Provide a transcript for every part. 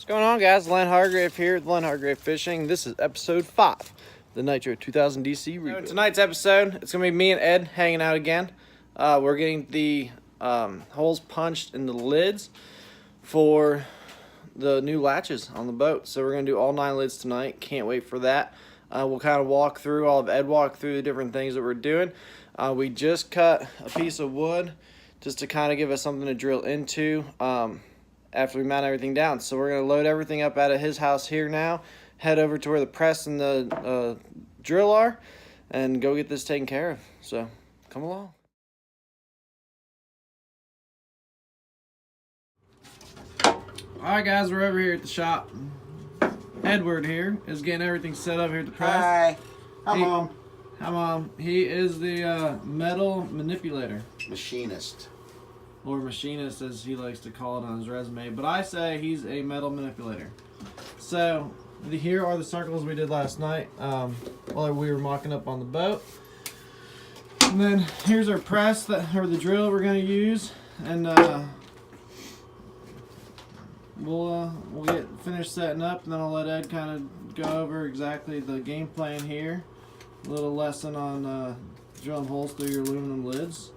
What's going on, guys? Len Hargrave here with Len Hargrave Fishing. This is episode 5, the Nitro 2000DC rebuild. Tonight's episode, it's going to be me and Ed hanging out again. We're getting the holes punched in the lids for the new latches on the boat. So we're going to do all 9 lids tonight. Can't wait for that. We'll kind of walk through, Ed walk through the different things that we're doing. We just cut a piece of wood just to kind of give us something to drill into after we mount everything down. So we're going to load everything up out of his house here now, head over to where the press and the drill are, and go get this taken care of. So come along. Alright guys, we're over here at the shop. Edward here is getting everything set up here at the press. Hi. Hi, Mom. Hi, Mom. He is the metal manipulator. Machinist. Or machinist, as he likes to call it on his resume. But I say he's a metal manipulator. So, here are the circles we did last night while we were mocking up on the boat. And then here's our press, or the drill we're going to use. And we'll get finished setting up, and then I'll let Ed kind of go over exactly the game plan here. A little lesson on drilling holes through your aluminum lids,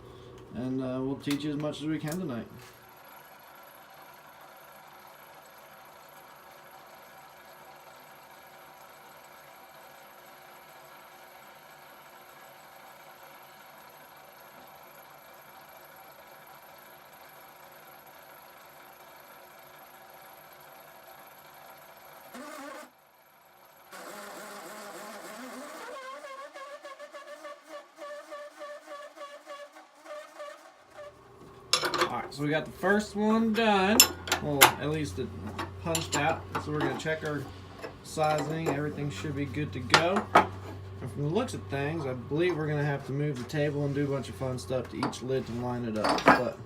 and we'll teach you as much as we can tonight. Alright, so we got the first one done. Well, at least it punched out. So we're going to check our sizing. Everything should be good to go. And from the looks of things, I believe we're going to have to move the table and do a bunch of fun stuff to each lid to line it up. But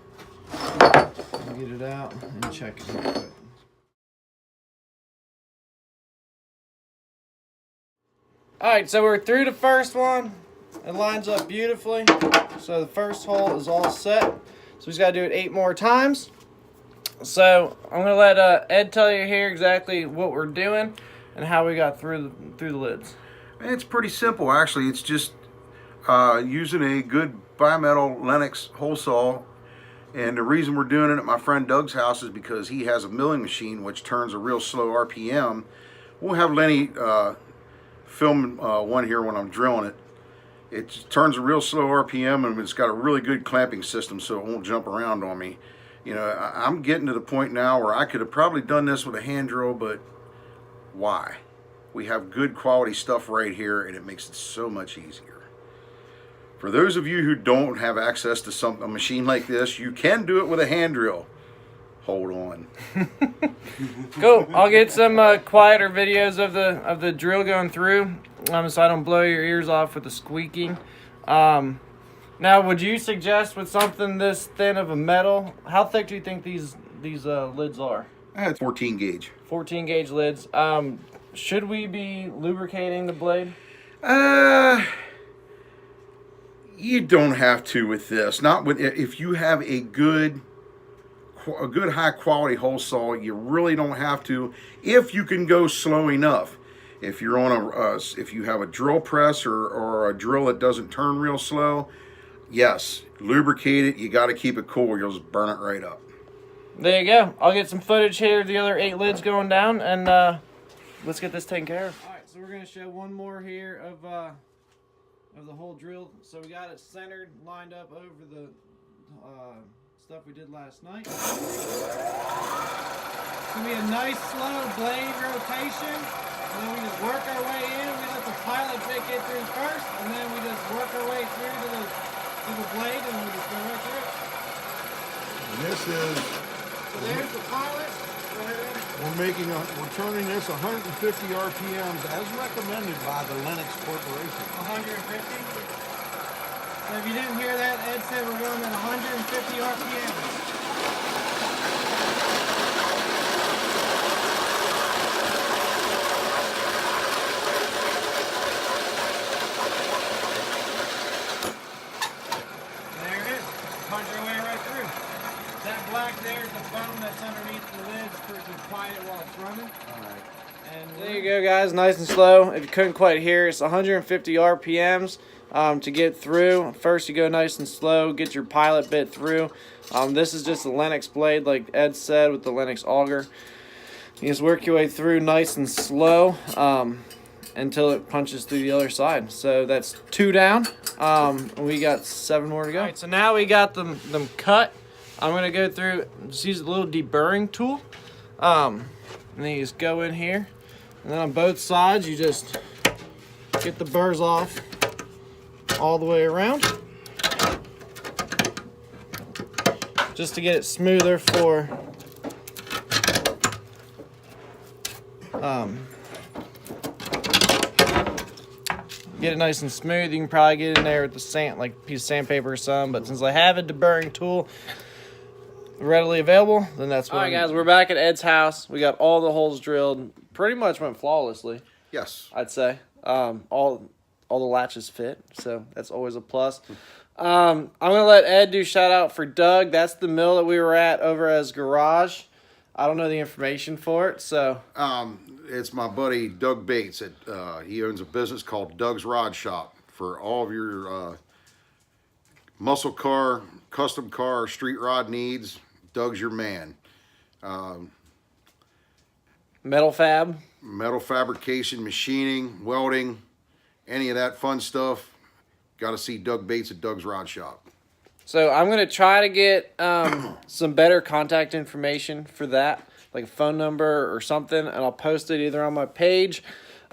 we'll get it out and check it real quick. Alright, so we're through the first one. It lines up beautifully. So the first hole is all set. So we just got to do it 8 more times. So I'm going to let Ed tell you here exactly what we're doing and how we got through the lids. It's pretty simple, actually. It's just using a good bimetal Lennox hole saw. And the reason we're doing it at my friend Doug's house is because he has a milling machine which turns a real slow RPM. We'll have Lenny film one here when I'm drilling it. It turns a real slow RPM, and it's got a really good clamping system so it won't jump around on me. You know, I'm getting to the point now where I could have probably done this with a hand drill, but why? We have good quality stuff right here, and it makes it so much easier. For those of you who don't have access to a machine like this, you can do it with a hand drill. Hold on. Cool. I'll get some quieter videos of the drill going through, so I don't blow your ears off with the squeaking. Now, would you suggest with something this thin of a metal, how thick do you think these lids are? It's 14 gauge. 14 gauge lids. Should we be lubricating the blade? You don't have to with this. Not with if you have a good high quality hole saw, you really don't have to if you can go slow enough. If you're on if you have a drill press or a drill that doesn't turn real slow, yes, lubricate it. You got to keep it cool. You'll just burn it right up. There you go. I'll get some footage here of the other 8 lids going down, and let's get this taken care of. All right, so we're going to show one more here of the whole drill. So we got it centered, lined up over the stuff we did last night. It's going to be a nice slow blade rotation, and then we just work our way in. We let the pilot bit get through first, and then we just work our way through to the blade, and we just go right through it. And this is, So there's the pilot. we're turning this 150 RPMs as recommended by the Lennox Corporation. 150. So if you didn't hear that, Ed said we're going at 150 RPM. Punch our way right through. That black there is the foam that's underneath the lids to quiet while it's running. And there you go, guys, nice and slow. If you couldn't quite hear, it's 150 RPMs to get through. First you go nice and slow, get your pilot bit through. This is just a Lennox blade, like Ed said, with the Lennox auger. You just work your way through nice and slow until it punches through the other side. So that's 2 down. We got 7 more to go. All right, so now we got them cut. I'm gonna go through, just use a little deburring tool. And then you just go in here. And then on both sides, you just get the burrs off all the way around. Just to get it smoother for get it nice and smooth. You can probably get in there with the sand, like a piece of sandpaper or something, but since I have a deburring tool readily available, then that's what. All right, guys, we're back at Ed's house. We got all the holes drilled. Pretty much went flawlessly. Yes. I'd say. All the latches fit, so that's always a plus. I'm gonna let Ed do shout out for Doug. That's the mill that we were at over at his garage. I don't know the information for it, so. It's my buddy Doug Bates. He owns a business called Doug's Rod Shop for all of your muscle car, custom car, street rod needs. Doug's your man. Metal fabrication, machining, welding, any of that fun stuff. Got to see Doug Bates at Doug's Rod Shop. So I'm going to try to get some better contact information for that, like a phone number or something, and I'll post it either on my page.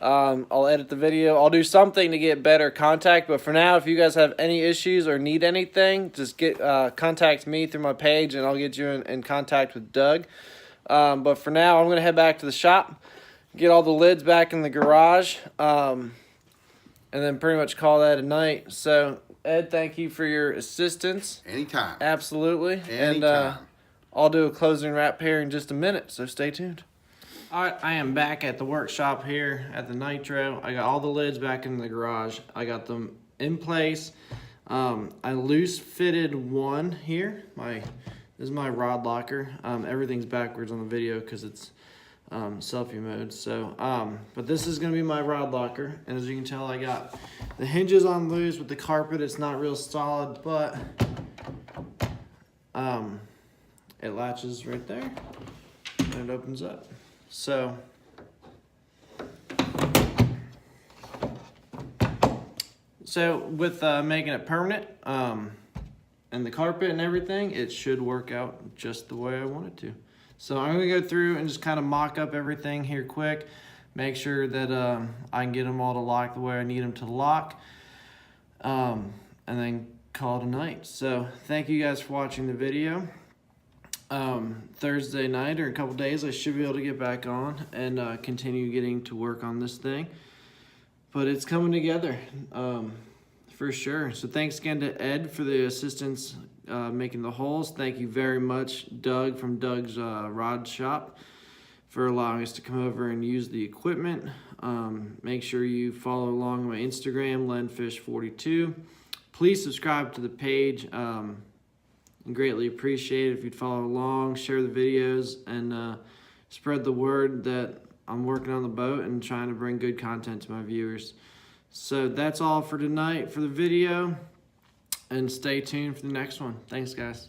I'll edit the video. I'll do something to get better contact, but for now, if you guys have any issues or need anything, just get contact me through my page, and I'll get you in contact with Doug. But for now, I'm going to head back to the shop, get all the lids back in the garage, and then pretty much call that a night. So, Ed, thank you for your assistance. Anytime. Absolutely. Anytime. And I'll do a closing wrap here in just a minute, so stay tuned. All right, I am back at the workshop here at the Nitro. I got all the lids back in the garage. I got them in place. I loose fitted one here. This is my rod locker. Everything's backwards on the video because it's selfie mode. So, but this is gonna be my rod locker, and as you can tell, I got the hinges on loose with the carpet. It's not real solid, but it latches right there, and it opens up. So, with making it permanent, and the carpet and everything, it should work out just the way I want it to. So I'm gonna go through and just kind of mock up everything here quick, make sure that I can get them all to lock the way I need them to lock, and then call it a night. So thank you guys for watching the video. Thursday night or a couple days, I should be able to get back on and continue getting to work on this thing. But it's coming together. For sure. So thanks again to Ed for the assistance making the holes. Thank you very much, Doug from Doug's Rod Shop, for allowing us to come over and use the equipment. Make sure you follow along on my Instagram, lenfish42. Please subscribe to the page. Greatly appreciate it if you'd follow along, share the videos, and spread the word that I'm working on the boat and trying to bring good content to my viewers. So that's all for tonight for the video, and stay tuned for the next one. Thanks, guys.